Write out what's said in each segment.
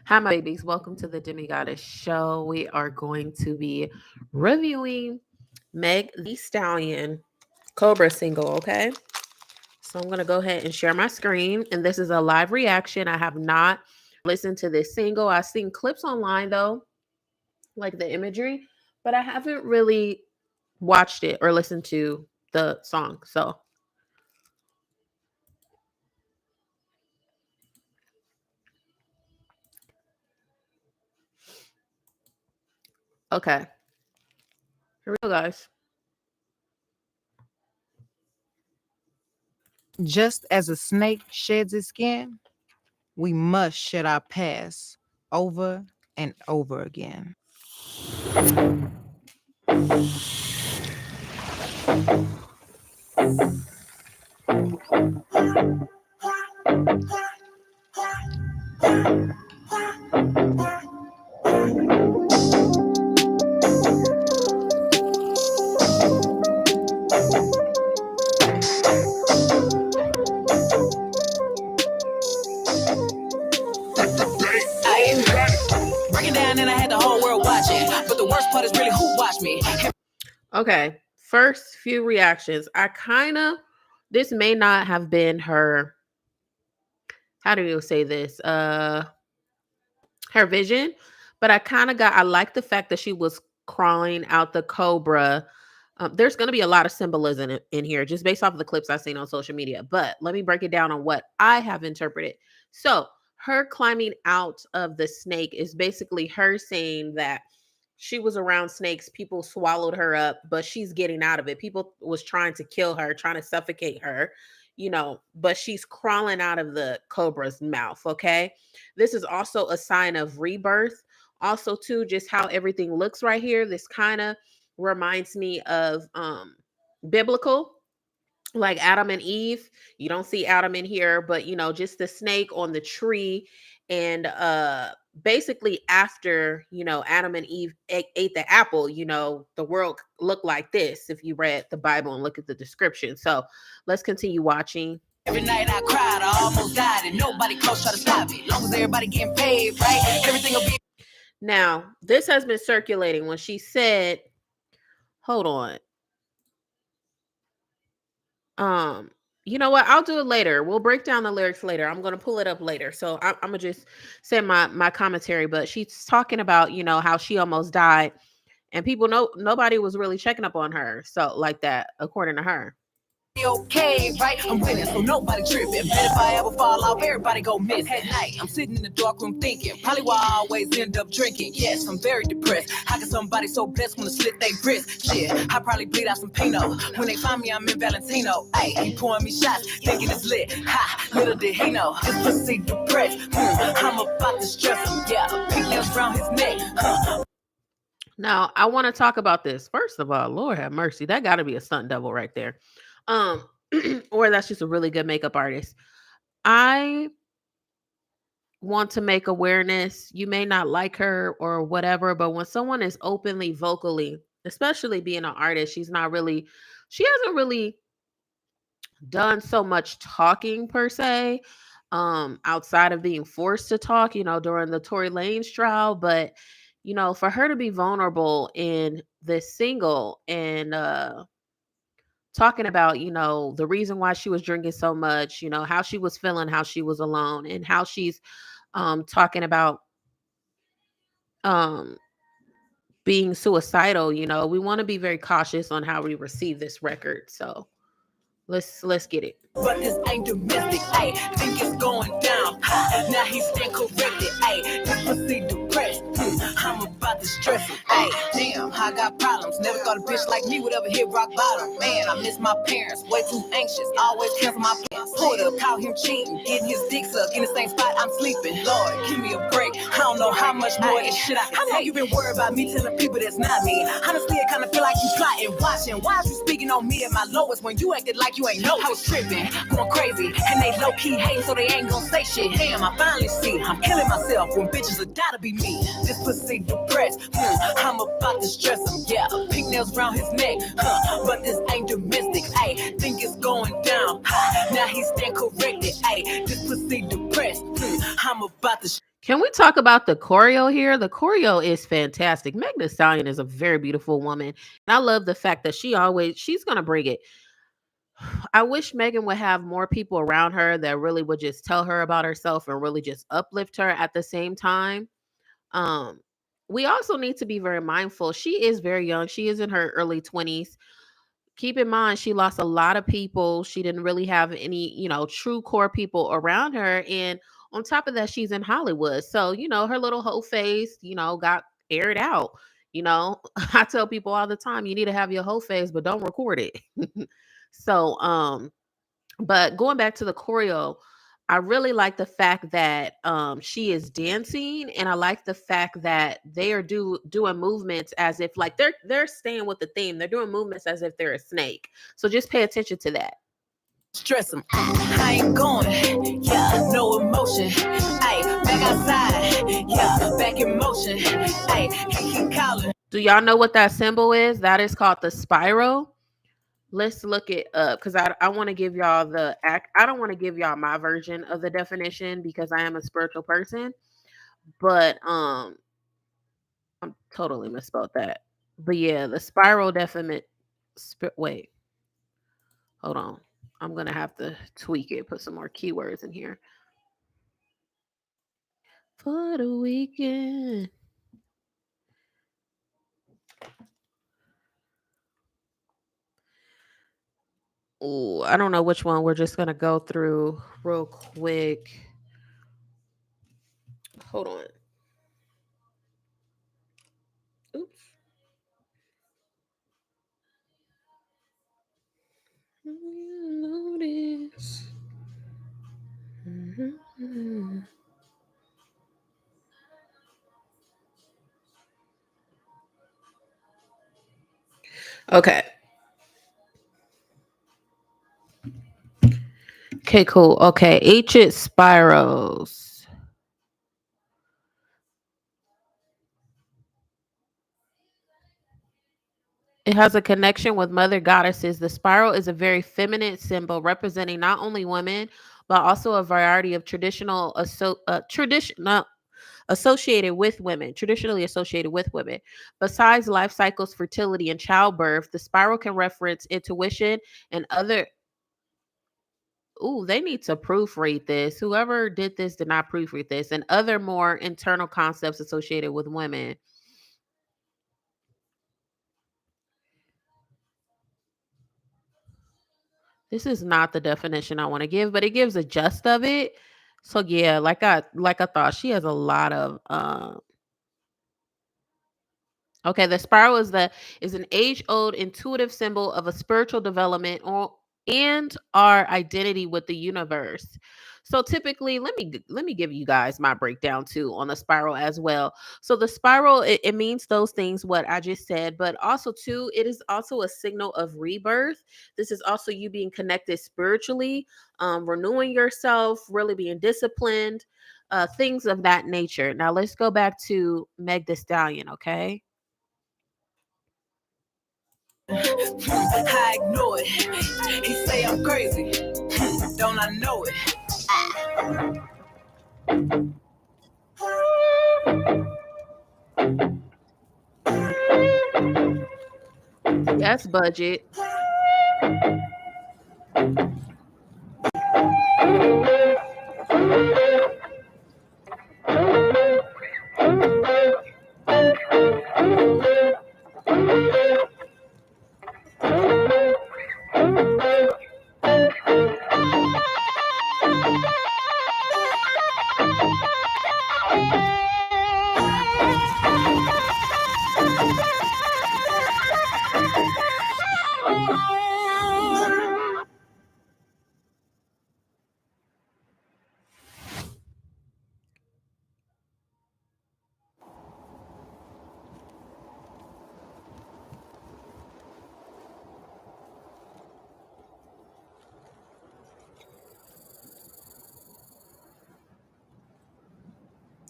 Hi, my babies. Welcome to the Demigodest show. We are going to be reviewing Meg the Stallion Cobra single, okay? So I'm going to go ahead and share my screen. And this is a live reaction. I have not listened to this single. I've seen clips online, though, like the imagery, but I haven't really watched it or listened to the song. So, okay. Here we go, guys. Just as a snake sheds its skin, we must shed our past over and over again. Breaking down and I had the whole world watching. But the worst part is really who watched me. Okay. First few reactions. This may not have been her, how do you say this? Her vision, but I like the fact that she was crawling out the cobra. There's going to be a lot of symbolism in here just based off of the clips I've seen on social media, but let me break it down on what I have interpreted. So her climbing out of the snake is basically her saying that she was around snakes, people swallowed her up, but she's getting out of it. People was trying to kill her, trying to suffocate her, but she's crawling out of the cobra's mouth. Okay, this is also a sign of rebirth. Also, too, just how everything looks right here, this kind of reminds me of biblical, like Adam and Eve. You don't see Adam in here, but just the snake on the tree. And basically after Adam and Eve ate the apple, the world looked like this if you read the Bible and look at the description. So let's continue watching. Every night I cried, I almost died, and nobody close try to stop me. Long as everybody getting paid, right? Everything will be. Now, this has been circulating when she said, hold on. You know what? I'll do it later. We'll break down the lyrics later. I'm going to pull it up later. So I'm going to just say my commentary, but she's talking about, how she almost died and nobody was really checking up on her. So like that, according to her. Okay, right? I'm winning, so nobody tripping. Bet if I ever fall off, everybody go miss. At night, I'm sitting in the dark room thinking, probably why I always end up drinking. Yes, I'm very depressed. How can somebody so blessed wanna slit their wrist? Shit, I probably bleed out some Pinot. When they find me, I'm in Valentino. Ay, he pouring me shots, thinking it's lit. Ha, little did he know, this pussy depressed. I'm about to stress him, yeah. Pink nails around his neck. Now, I want to talk about this. First of all, Lord have mercy, that got to be a stunt double right there. Or that's just a really good makeup artist. I want to make awareness. You may not like her or whatever, but when someone is openly, vocally, especially being an artist, she hasn't really done so much talking per se, outside of being forced to talk, during the Tory Lanez trial. But, for her to be vulnerable in this single and, talking about, the reason why she was drinking so much, how she was feeling, how she was alone, and how she's talking about um being suicidal. We want to be very cautious on how we receive this record. So let's get it. But this ain't domestic, ayy. Think it's going down. Now he's stand corrected, ayy. This pussy depressed. I'm about to stress it, ayy. Damn, I got problems. Never thought a bitch like me would ever hit rock bottom. Man, I miss my parents. Way too anxious. Always cancel my plans. Pulled up, caught him cheating. Getting his dick sucked in the same spot I'm sleeping. Lord, give me a break. I don't know how much more of this shit I can take. How long you been worried about me telling people that's not me? Honestly, I kinda feel like you plotting, watching. Why is you speaking on me at my lowest when you acted like you ain't know? I was tripping, going crazy, and they low-key hating, so they ain't gonna say shit. Damn, I finally see I'm killing myself when bitches would die to be me. This pussy depressed, I'm about to stress him, yeah. Pink nails around his neck, but this ain't domestic, ayy. Think it's going down, now he stand corrected, ayy. Hey, this pussy depressed. I'm about to. Can we talk about the choreo here? The choreo is fantastic. Meg Thee Stallion is a very beautiful woman. And I love the fact that she's gonna bring it. I wish Megan would have more people around her that really would just tell her about herself and really just uplift her at the same time. Um, we also need to be very mindful. She is very young. She is in her early 20s. Keep in mind, she lost a lot of people. She didn't really have any, true core people around her. And on top of that, she's in Hollywood. So, her little whole face, got aired out. I tell people all the time, you need to have your whole face, but don't record it. So, but going back to the choreo, I really like the fact that she is dancing, and I like the fact that they are doing movements as if like they're staying with the theme. They're doing movements as if they're a snake. So just pay attention to that. Stress him. I ain't going. Yeah, no emotion. Hey, back outside. Yeah, back in motion. Hey, he calling. Do y'all know what that symbol is? That is called the spiral. Let's look it up because I want to give y'all I don't want to give y'all my version of the definition because I am a spiritual person, but I'm totally misspelled that. But yeah, the spiral definite. Wait, hold on. I'm gonna have to tweak it. Put some more keywords in here for the weekend. Oh, I don't know which one. We're just gonna go through real quick. Hold on. Oops. Notice. Mhm. Okay. Okay, cool. Okay, ancient spirals. It has a connection with mother goddesses. The spiral is a very feminine symbol representing not only women, but also a variety of traditional associated with women, traditionally associated with women. Besides life cycles, fertility, and childbirth, the spiral can reference intuition and other. Ooh, they need to proofread this. Whoever did this did not proofread this, and other more internal concepts associated with women. This is not the definition I want to give, but it gives a gist of it. So yeah, like I thought, she has a lot of okay, the spiral is an age-old intuitive symbol of a spiritual development and our identity with the universe. So typically, let me give you guys my breakdown too on the spiral as well. So the spiral it means those things what I just said, but also too it is also a signal of rebirth. This is also you being connected spiritually, renewing yourself, really being disciplined, things of that nature. Now let's go back to Meg Thee Stallion, okay? I ignore it. He say I'm crazy. Don't I know it? Yes, budget.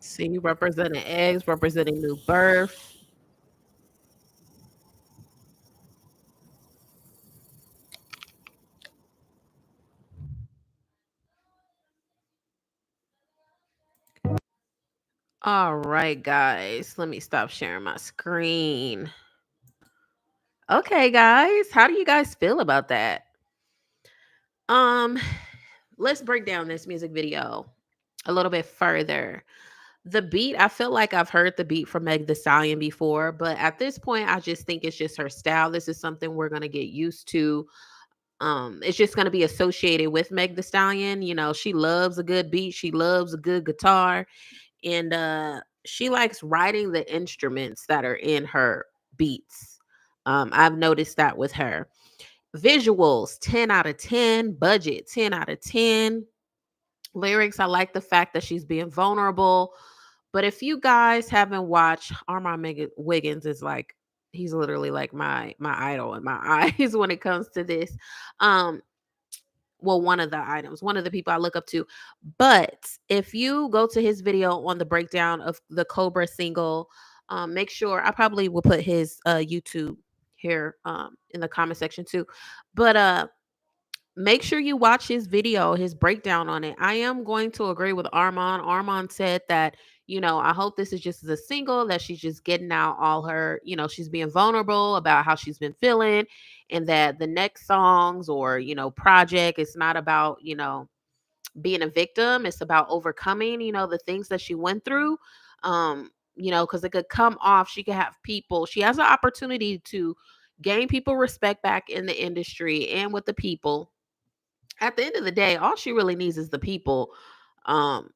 See, representing eggs, representing new birth. All right, guys. Let me stop sharing my screen. Okay, guys. How do you guys feel about that? Um, let's break down this music video a little bit further. The beat, I feel like I've heard the beat from Meg the Stallion before, but at this point, I just think it's just her style. This is something we're gonna get used to. It's just gonna be associated with Meg the Stallion. You know, she loves a good beat, she loves a good guitar, and she likes writing the instruments that are in her beats. I've noticed that with her. Visuals 10 out of 10, budget 10 out of 10. Lyrics, I like the fact that she's being vulnerable. But if you guys haven't watched, Wiggins is like, he's literally like my idol in my eyes when it comes to this. Um well, one of the items, one of the people I look up to. But if you go to his video on the breakdown of the Cobra single, make sure I probably will put his YouTube here in the comment section too. But make sure you watch his video, his breakdown on it. I am going to agree with Armand. Armand said that, you know, I hope this is just a single, that she's just getting out all her, you know, she's being vulnerable about how she's been feeling, and that the next songs or, you know, project, it's not about, you know, being a victim. It's about overcoming, you know, the things that she went through. You know, because it could come off, she could have people, she has an opportunity to gain people respect back in the industry and with the people. At the end of the day, all she really needs is the people. Um,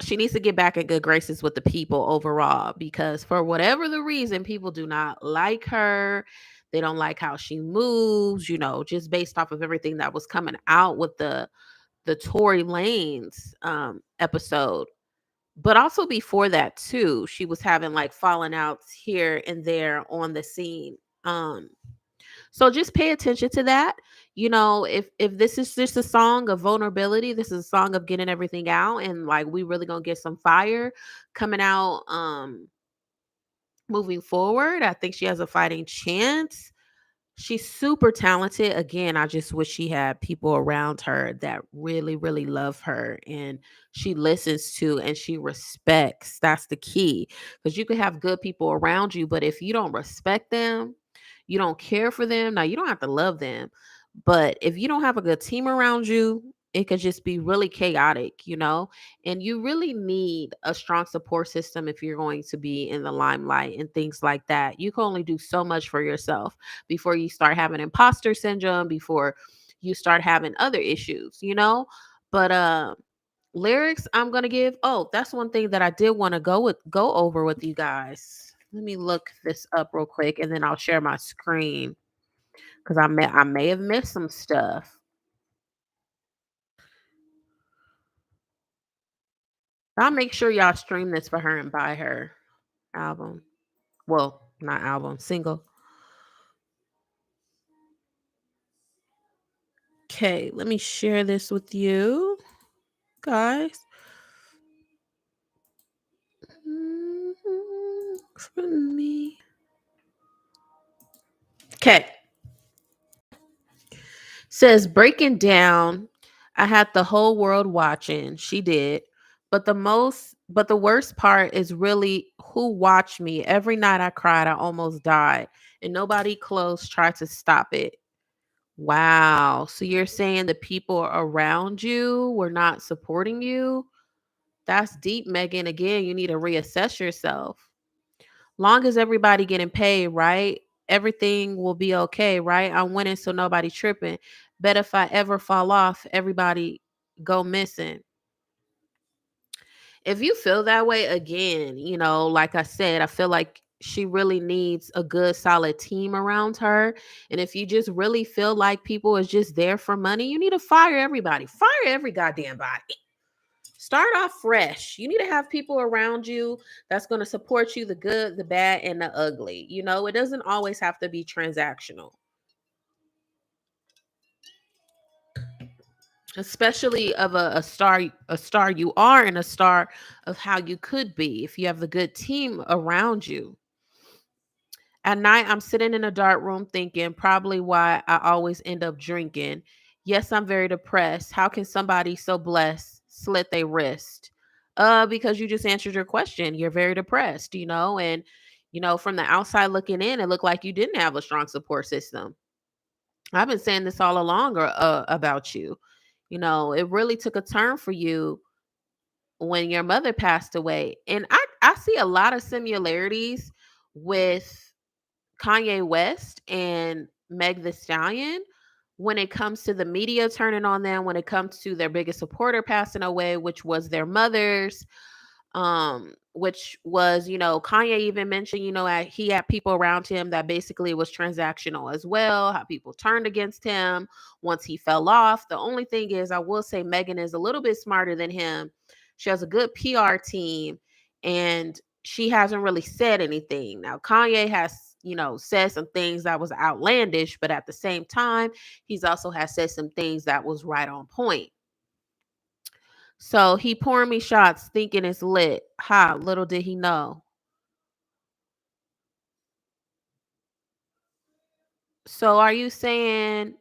she needs to get back in good graces with the people overall, because for whatever the reason, people do not like her. They don't like how she moves, you know, just based off of everything that was coming out with the Tory Lanez episode. But also before that too, she was having like falling outs here and there on the scene. So just pay attention to that. You know, if this is just a song of vulnerability, this is a song of getting everything out, and like we really gonna get some fire coming out moving forward. I think she has a fighting chance. She's super talented. Again, I just wish she had people around her that really, really love her and she listens to and she respects. That's the key. Because you could have good people around you, but if you don't respect them, you don't care for them. Now, you don't have to love them, but if you don't have a good team around you, it could just be really chaotic, you know? And you really need a strong support system if you're going to be in the limelight and things like that. You can only do so much for yourself before you start having imposter syndrome, before you start having other issues, you know? But lyrics I'm going to give, oh, that's one thing that I did want to go over with you guys. Let me look this up real quick and then I'll share my screen cuz I may have missed some stuff. I'll make sure y'all stream this for her and buy her album. Well, not album, single. Okay, let me share this with you guys. From me. Okay. Says breaking down. I had the whole world watching. She did. But the worst part is really who watched me. Every night I cried, I almost died. And nobody close tried to stop it. Wow. So you're saying the people around you were not supporting you? That's deep, Megan. Again, you need to reassess yourself. Long as everybody getting paid, right? Everything will be okay, right? I'm winning, so nobody tripping. Bet if I ever fall off, everybody go missing. If you feel that way, again, you know, like I said, I feel like she really needs a good solid team around her. And if you just really feel like people is just there for money, you need to fire everybody. Fire every goddamn body. Start off fresh. You need to have people around you that's going to support you, the good, the bad, and the ugly. You know, it doesn't always have to be transactional, especially of a star you are, and a star of how you could be if you have a good team around you. At night, I'm sitting in a dark room thinking, probably why I always end up drinking. Yes, I'm very depressed. How can somebody so blessed slit their wrist? Because you just answered your question. You're very depressed, and from the outside looking in, it looked like you didn't have a strong support system. I've been saying this all along about you. It really took a turn for you when your mother passed away. And I see a lot of similarities with Kanye West and Meg the Stallion when it comes to the media turning on them, when it comes to their biggest supporter passing away, which was their mothers, which was, Kanye even mentioned, he had people around him that basically was transactional as well, how people turned against him once he fell off. The only thing is, I will say Megan is a little bit smarter than him. She has a good PR team, and she hasn't really said anything. Now, Kanye has, said some things that was outlandish, but at the same time, he's also has said some things that was right on point. So he pouring me shots thinking it's lit. Ha, little did he know. So are you saying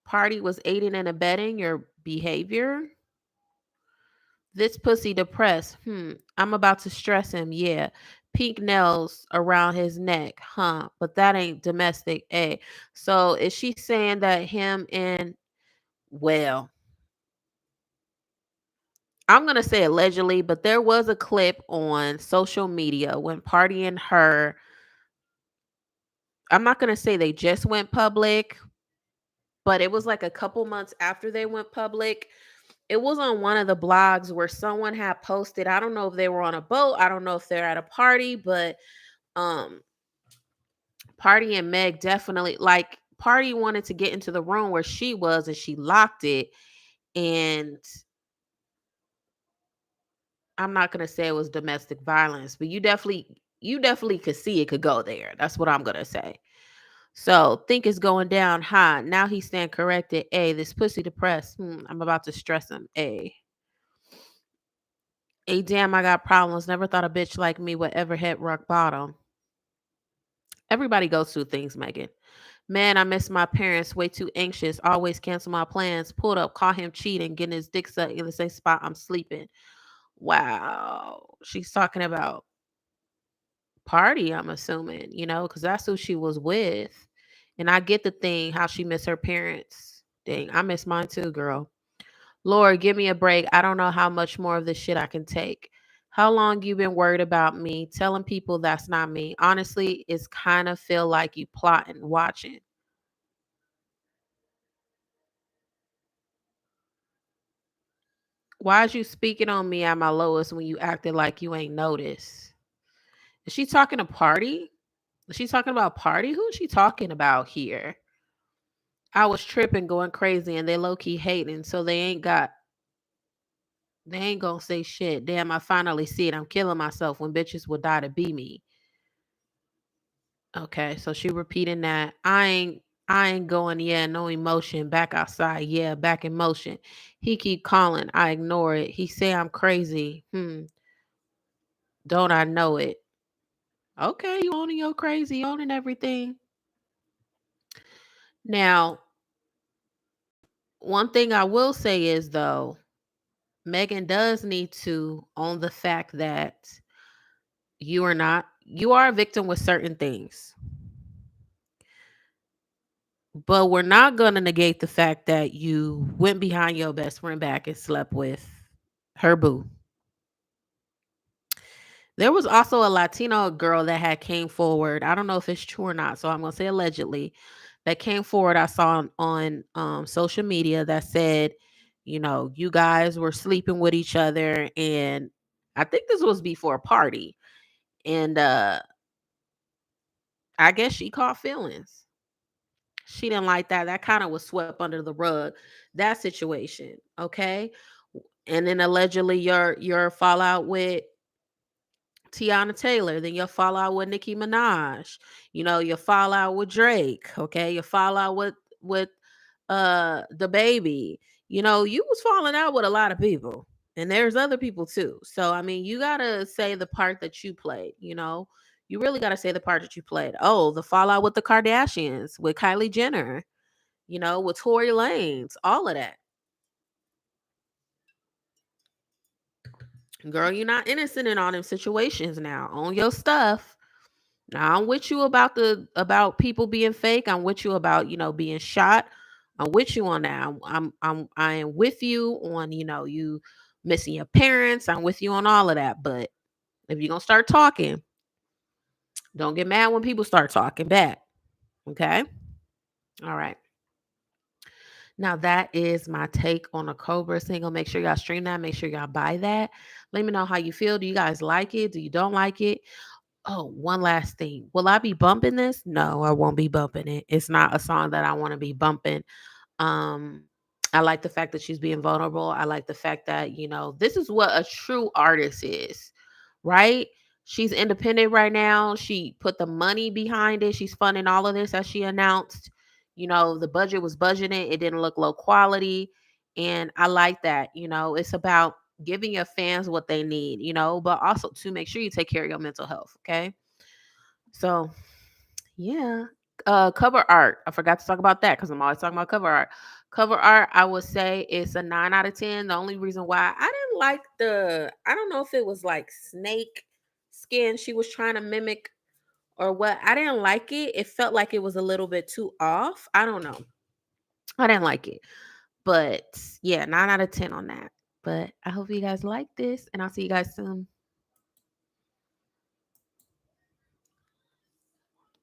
Party was aiding and abetting your behavior? This pussy depressed. I'm about to stress him. Yeah. Pink nails around his neck. Huh. But that ain't domestic. A. So is she saying that him and, well, I'm going to say allegedly, but there was a clip on social media when Party and her, I'm not going to say they just went public, but it was like a couple months after they went public. It was on one of the blogs where someone had posted, I don't know if they were on a boat, I don't know if they're at a party, but um Party and Meg definitely, like, Party wanted to get into the room where she was and she locked it. And I'm not going to say it was domestic violence, but you definitely could see it could go there. That's what I'm going to say. So think it's going down high. Now he's stand corrected. A, this pussy depressed. I'm about to stress him. A, damn, I got problems. Never thought a bitch like me would ever hit rock bottom. Everybody goes through things, Megan. Man, I miss my parents. Way too anxious. Always cancel my plans. Pulled up, caught him cheating, getting his dick sucked in the same spot I'm sleeping. Wow. She's talking about Party, I'm assuming, because that's who she was with. And I get the thing, how she missed her parents. Dang, I miss mine too, girl. Lord, give me a break. I don't know how much more of this shit I can take. How long you been worried about me? Telling people that's not me. Honestly, it's kind of feel like you plotting, watching. Why is you speaking on me at my lowest when you acted like you ain't noticed? Is she talking to Party? Is she talking about Party? Who is she talking about here? I was tripping, going crazy, and they low key hating, so they ain't gonna say shit. Damn, I finally see it. I'm killing myself when bitches would die to be me. Okay, so she repeating that. I ain't going, yeah, no emotion. Back outside, yeah, back in motion. He keep calling. I ignore it. He say I'm crazy. Don't I know it? Okay, you owning your crazy, owning everything. Now, one thing I will say is though, Megan does need to own the fact that you are a victim with certain things. But we're not going to negate the fact that you went behind your best friend back and slept with her boo. There was also a Latino girl that had came forward. I don't know if it's true or not, so I'm going to say allegedly, that came forward. I saw on social media that said, you guys were sleeping with each other, and I think this was before a party. And I guess she caught feelings. She didn't like that. That kind of was swept under the rug. That situation, okay? And then allegedly your fallout with Tiana Taylor, then your fallout with Nicki Minaj, your fallout with Drake, okay? Your fallout with the baby. You was falling out with a lot of people. And there's other people too. So I mean, you gotta say the part that you played, You really gotta say the part that you played. Oh, the fallout with the Kardashians, with Kylie Jenner, with Tory Lanez, all of that. Girl, you're not innocent in all them situations now. Own your stuff. Now I'm with you about about people being fake. I'm with you about, being shot. I'm with you on that. I am with you on, you missing your parents. I'm with you on all of that. But if you're gonna start talking, don't get mad when people start talking back. Okay? All right. Now that is my take on the Cobra single. Make sure y'all stream that. Make sure y'all buy that. Let me know how you feel. Do you guys like it? Do you don't like it? Oh, one last thing. Will I be bumping this? No, I won't be bumping it. It's not a song that I want to be bumping. Um, I like the fact that she's being vulnerable. I like the fact that, this is what a true artist is, right? She's independent right now. She put the money behind it. She's funding all of this as she announced. The budget was budgeted. It didn't look low quality. And I like that. It's about giving your fans what they need, but also to make sure you take care of your mental health. Okay. So yeah. Cover art. I forgot to talk about that because I'm always talking about cover art. Cover art, I would say it's a 9 out of 10. The only reason why I didn't like I don't know if it was like snake skin she was trying to mimic or what. I didn't like it. It felt like it was a little bit too off. I don't know. I didn't like it. But yeah, 9 out of 10 on that. But I hope you guys like this and I'll see you guys soon.